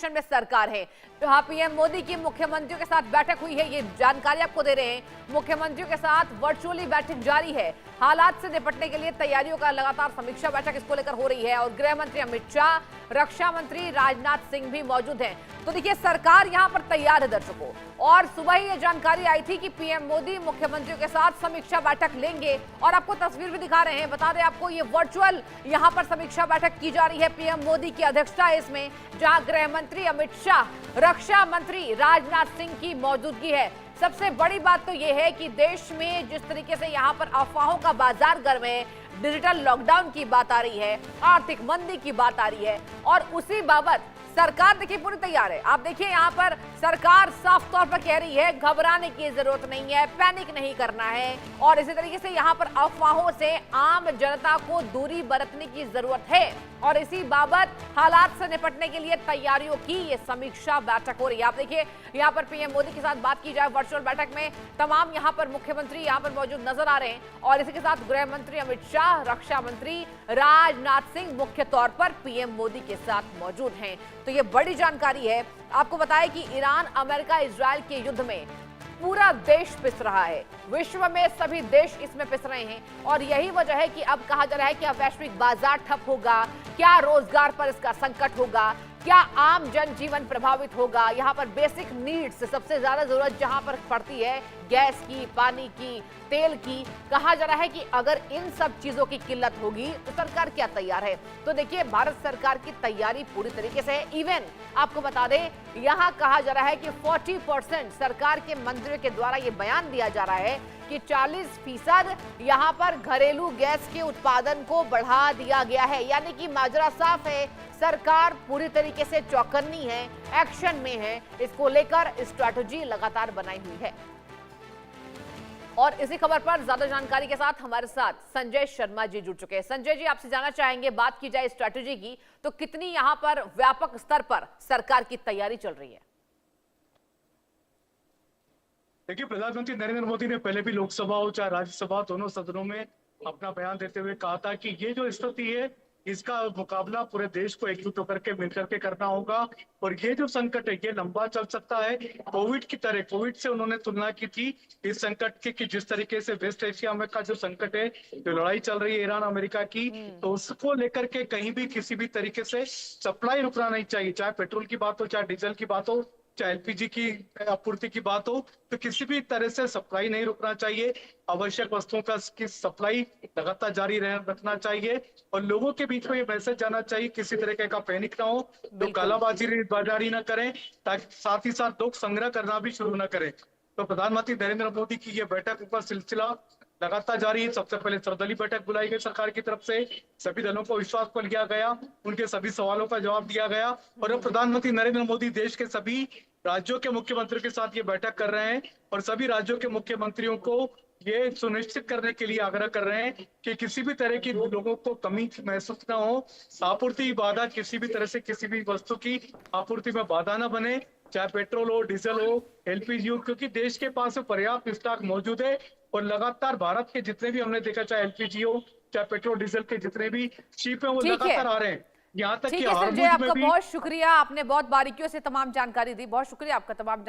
Action में सरकार है। जहां पीएम मोदी की मुख्यमंत्रियों के साथ बैठक हुई है, ये जानकारी आपको दे रहे हैं। मुख्यमंत्रियों के साथ वर्चुअली बैठक जारी है। हालात से निपटने के लिए तैयारियों का लगातार समीक्षा बैठक इसको लेकर हो रही है और गृह मंत्री अमित शाह, रक्षा मंत्री राजनाथ सिंह भी मौजूद हैं। तो देखिए, सरकार यहां पर तैयार है दर्शकों। और सुबह ही ये जानकारी आई थी कि पीएम मोदी मुख्यमंत्रियों के साथ समीक्षा बैठक लेंगे और आपको तस्वीर भी दिखा रहे हैं। बता दें आपको, ये वर्चुअल यहां पर समीक्षा बैठक की जा रही है। पीएम मोदी की अध्यक्षता है इसमें, जहां गृह मंत्री अमित शाह, रक्षा मंत्री राजनाथ सिंह की मौजूदगी है। सबसे बड़ी बात तो यह है कि देश में जिस तरीके से यहां पर अफवाहों का बाजार गर्म है, डिजिटल लॉकडाउन की बात आ रही है, आर्थिक मंदी की बात आ रही है और उसी बाबत सरकार देखिए पूरी तैयार है। आप देखिए, यहां पर सरकार साफ तौर पर कह रही है घबराने की जरूरत नहीं है, पैनिक नहीं करना है और इसी तरीके से यहां पर अफवाहों से आम जनता को दूरी बरतने की जरूरत है और इसी बाबत हालात से निपटने के लिए तैयारियों की ये समीक्षा बैठक हो रही है। आप देखिए, यहां पर पीएम मोदी के साथ बात की जाए वर्चुअल बैठक में, तमाम यहां पर मुख्यमंत्री यहां पर मौजूद नजर आ रहे हैं और इसी के साथ गृह मंत्री अमित शाह, रक्षा मंत्री राजनाथ सिंह मुख्य तौर पर पीएम मोदी के साथ मौजूद हैं। तो ये बड़ी जानकारी है। आपको बताएं कि ईरान, अमेरिका, इजरायल के युद्ध में पूरा देश पिस रहा है। विश्व में सभी देश इसमें पिस रहे हैं और यही वजह है कि अब कहा जा रहा है कि अब वैश्विक बाजार ठप होगा, क्या रोजगार पर इसका संकट होगा, क्या आम जनजीवन प्रभावित होगा। यहाँ पर बेसिक नीड्स, सबसे ज्यादा जरूरत जहां पर पड़ती है गैस की, पानी की, तेल की, कहा जा रहा है कि अगर इन सब चीजों की किल्लत होगी तो सरकार क्या तैयार है। तो देखिए, भारत सरकार की तैयारी पूरी तरीके से है। इवन आपको बता दें, यहाँ कहा जा रहा है कि 40% सरकार के मंत्रियों के द्वारा ये बयान दिया जा रहा है कि 40% यहाँ पर घरेलू गैस के उत्पादन को बढ़ा दिया गया है। यानी कि माजरा साफ है, सरकार पूरी तरीके से चौकन्नी है, एक्शन में है, इसको लेकर स्ट्रैटेजी लगातार बनाई हुई है। और इसी खबर पर ज्यादा जानकारी के साथ हमारे साथ संजय शर्मा जी जुड़ चुके हैं। संजय जी, आपसे जानना चाहेंगे, बात की जाए स्ट्रैटेजी की, तो कितनी यहां पर व्यापक स्तर पर सरकार की तैयारी चल रही है? देखिए, प्रधानमंत्री नरेंद्र मोदी ने पहले भी लोकसभा हो चाहे राज्यसभा, दोनों सदनों में अपना बयान देते हुए कहा था कि ये जो स्थिति है, इसका मुकाबला पूरे देश को एकजुट होकर के मिलकर के करना होगा और ये जो संकट है ये लंबा चल सकता है। कोविड की तरह, कोविड से उन्होंने तुलना की थी इस संकट की कि जिस तरीके से वेस्ट एशिया में का जो संकट है, जो लड़ाई चल रही है ईरान अमेरिका की, तो उसको लेकर के कहीं भी किसी भी तरीके से सप्लाई रुकना नहीं चाहिए। चाहे पेट्रोल की बात हो, चाहे डीजल की बात हो, चाहे एलपीजी की आपूर्ति की बात हो, तो किसी भी तरह से सप्लाई नहीं रुकना चाहिए। आवश्यक वस्तुओं का की सप्लाई लगातार जारी रखना चाहिए और लोगों के बीच में ये मैसेज जाना चाहिए, किसी तरह का पैनिक ना हो, तो कालाबाजारी ना करें, ताकि साथ ही साथ लोग संग्रह करना भी शुरू ना करें। तो प्रधानमंत्री नरेंद्र मोदी की ये बैठक का सिलसिला लगातार जारी है। सबसे पहले सर्वदलीय बैठक बुलाई गई सरकार की तरफ से, सभी दलों को विश्वास पर लिया गया, उनके सभी सवालों का जवाब दिया गया और अब प्रधानमंत्री नरेंद्र मोदी देश के सभी राज्यों के मुख्यमंत्रियों के साथ ये बैठक कर रहे हैं और सभी राज्यों के मुख्यमंत्रियों को ये सुनिश्चित करने के लिए आग्रह कर रहे हैं कि किसी भी तरह की लोगों को कमी महसूस ना हो, आपूर्ति बाधा, किसी भी तरह से किसी भी वस्तु की आपूर्ति में बाधा ना बने, चाहे पेट्रोल हो, डीजल हो, एलपीजी हो, क्योंकि देश के पास पर्याप्त स्टॉक मौजूद है और लगातार भारत के जितने भी हमने देखा, चाहे एलपीजी हो, चाहे पेट्रोल डीजल के जितने भी शिप है, वो लगातार आ रहे हैं। यहाँ तक कि संजय, आपका बहुत शुक्रिया, आपने बहुत बारीकियों से तमाम जानकारी दी। बहुत शुक्रिया आपका तमाम